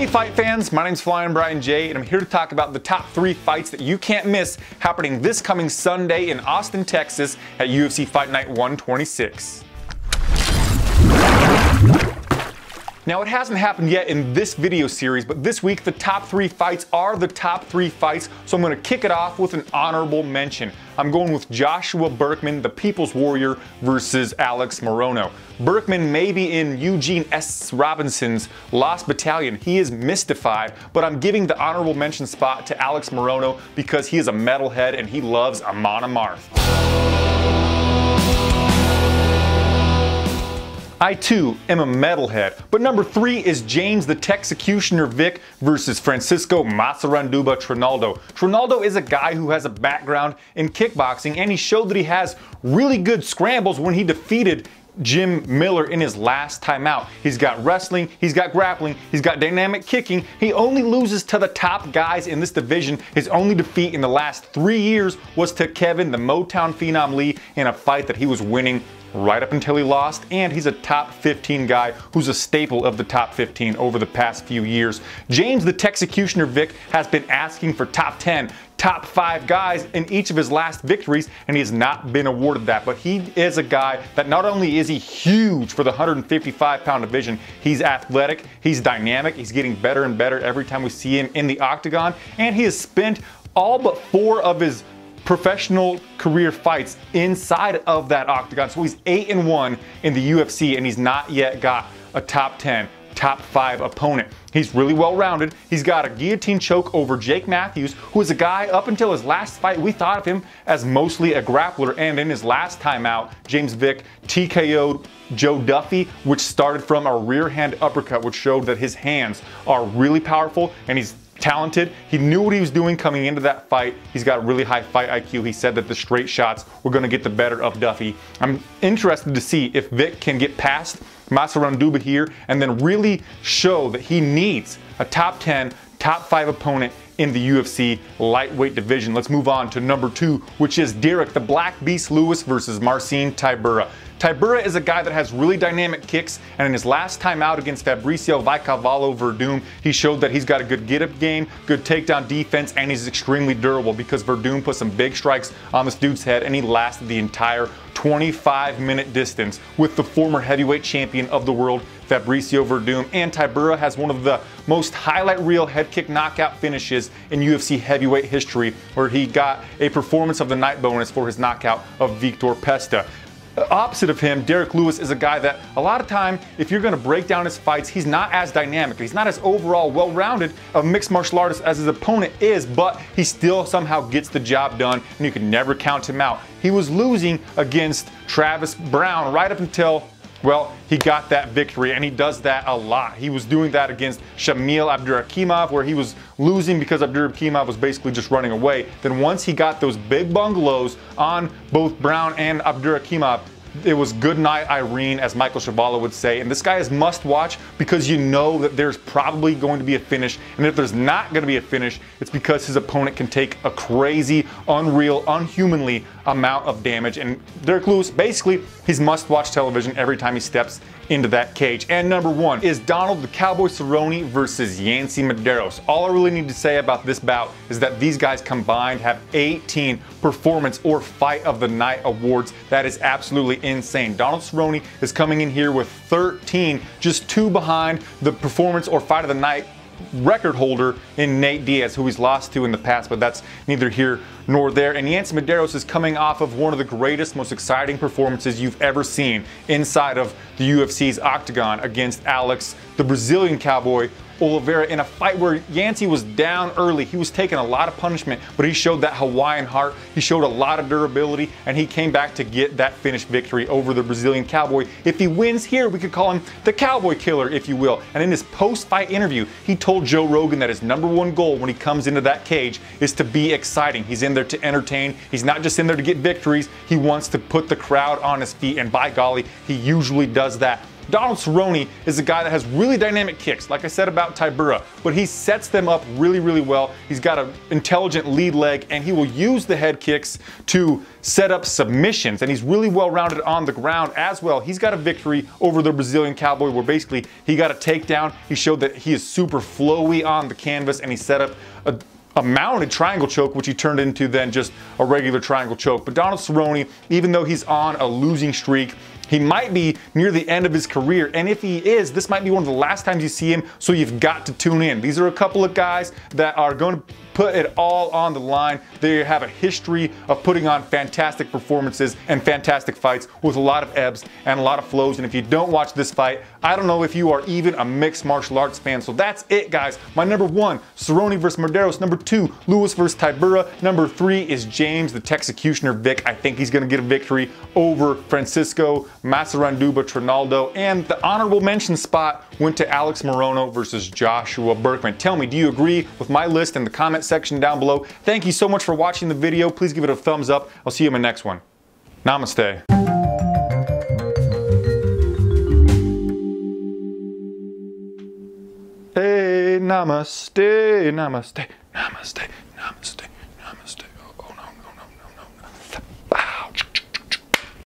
Hey fight fans, my name's Flying Brian J, and I'm here to talk about the top 3 fights that you can't miss happening this coming Sunday in Austin, Texas at UFC Fight Night 126. Now, it hasn't happened yet in this video series, but this week the top 3 fights are the top 3 fights, so I'm going to kick it off with an honorable mention. I'm going with Joshua Burkman, the People's Warrior, versus Alex Morono. Burkman may be in Eugene S. Robinson's Lost Battalion. He is mystified, but I'm giving the honorable mention spot to Alex Morono because he is a metalhead and he loves Amon Amarth. I too am a metalhead, but number 3 is James the Texecutioner Vick versus Francisco Masaranduba Trinaldo. Trinaldo is a guy who has a background in kickboxing, and he showed that he has really good scrambles when he defeated Jim Miller in his last time out. He's got wrestling, he's got grappling, he's got dynamic kicking. He only loses to the top guys in this division. His only defeat in the last 3 years was to Kevin the Motown Phenom Lee in a fight that he was winning right up until he lost, and he's a top 15 guy who's a staple of the top 15 over the past few years. James the Texecutioner Vick has been asking for top 10, top 5 guys in each of his last victories, and he has not been awarded that. But he is a guy that not only is he huge for the 155-pound division, he's athletic, he's dynamic, he's getting better and better every time we see him in the octagon, and he has spent all but 4 of his professional career fights inside of that octagon. So he's 8-1 in the UFC, and he's not yet got a top 10, top 5 opponent. He's really well rounded. He's got a guillotine choke over Jake Matthews, who is a guy up until his last fight we thought of him as mostly a grappler, and in his last time out, James Vick TKO'd Joe Duffy, which started from a rear hand uppercut, which showed that his hands are really powerful and he's talented. He knew what he was doing coming into that fight. He's got really high fight IQ. He said that the straight shots were going to get the better of Duffy. I'm interested to see if Vick can get past Masaranduba here and then really show that he needs a top 10, top 5 opponent in the UFC lightweight division. Let's move on to number 2, which is Derek the Black Beast Lewis versus Marcin Tibor. Tibor is a guy that has really dynamic kicks, and in his last time out against Fabricio Vicavallo Verdum, he showed that he's got a good get-up game, good takedown defense, and he's extremely durable because Verdum put some big strikes on this dude's head, and he lasted the entire 25-minute distance with the former heavyweight champion of the world, Fabricio Verdum. And Tibor has one of the most highlight reel head kick knockout finishes in UFC heavyweight history, where he got a performance of the night bonus for his knockout of Victor Pesta. Opposite of him, Derek Lewis is a guy that a lot of time, if you're going to break down his fights, he's not as dynamic. He's not as overall well-rounded a mixed martial artist as his opponent is, but he still somehow gets the job done, and you can never count him out. He was losing against Travis Brown right up until, well, he got that victory, and he does that a lot. He was doing that against Shamil Abdurakhimov, where he was losing because Abdurakhimov was basically just running away. Then once he got those big bungalows on both Brown and Abdurakhimov, it was good night Irene, as Michael Schiavalo would say. And this guy is must watch because you know that there's probably going to be a finish. And if there's not going to be a finish, it's because his opponent can take a crazy, unreal, unhumanly amount of damage. And Derek Lewis, basically, he's must watch television every time he steps into that cage. And number 1 is Donald the Cowboy Cerrone versus Yancy Medeiros. All I really need to say about this bout is that these guys combined have 18 performance or fight of the night awards. That is absolutely insane. Donald Cerrone is coming in here with 13, just 2 behind the performance or fight of the night record holder in Nate Diaz, who he's lost to in the past, but that's neither here nor there. And Yancy Medeiros is coming off of one of the greatest, most exciting performances you've ever seen inside of the UFC's octagon against Alex, the Brazilian Cowboy Oliveira, in a fight where Yancy was down early. He was taking a lot of punishment, but he showed that Hawaiian heart. He showed a lot of durability, and he came back to get that finish victory over the Brazilian Cowboy. If he wins here, we could call him the Cowboy Killer, if you will. And in his post-fight interview, he told Joe Rogan that his #1 goal when he comes into that cage is to be exciting. He's in there to entertain. He's not just in there to get victories. He wants to put the crowd on his feet, and by golly, he usually does that. Donald Cerrone is a guy that has really dynamic kicks, like I said about Tibor, but he sets them up really, really well. He's got an intelligent lead leg, and he will use the head kicks to set up submissions, and he's really well-rounded on the ground as well. He's got a victory over the Brazilian Cowboy where basically he got a takedown. He showed that he is super flowy on the canvas, and he set up a mounted triangle choke, which he turned into then just a regular triangle choke. But Donald Cerrone, even though he's on a losing streak, he might be near the end of his career, and if he is, this might be one of the last times you see him, so you've got to tune in. These are a couple of guys that are going to put it all on the line. They have a history of putting on fantastic performances and fantastic fights with a lot of ebbs and a lot of flows, and if you don't watch this fight, I don't know if you are even a mixed martial arts fan. So that's it, guys. My number 1, Cerrone versus Medeiros. Number 2, Lewis versus Tibor. Number 3 is James the Texecutioner Vick. I think he's going to get a victory over Francisco Masaranduba Trinaldo. And the honorable mention spot went to Alex Morono versus Joshua Berkman. Tell me, do you agree with my list in the comment section down below? Thank you so much for watching the video. Please give it a thumbs up. I'll see you in my next one. Namaste. Hey, namaste, namaste, namaste, namaste.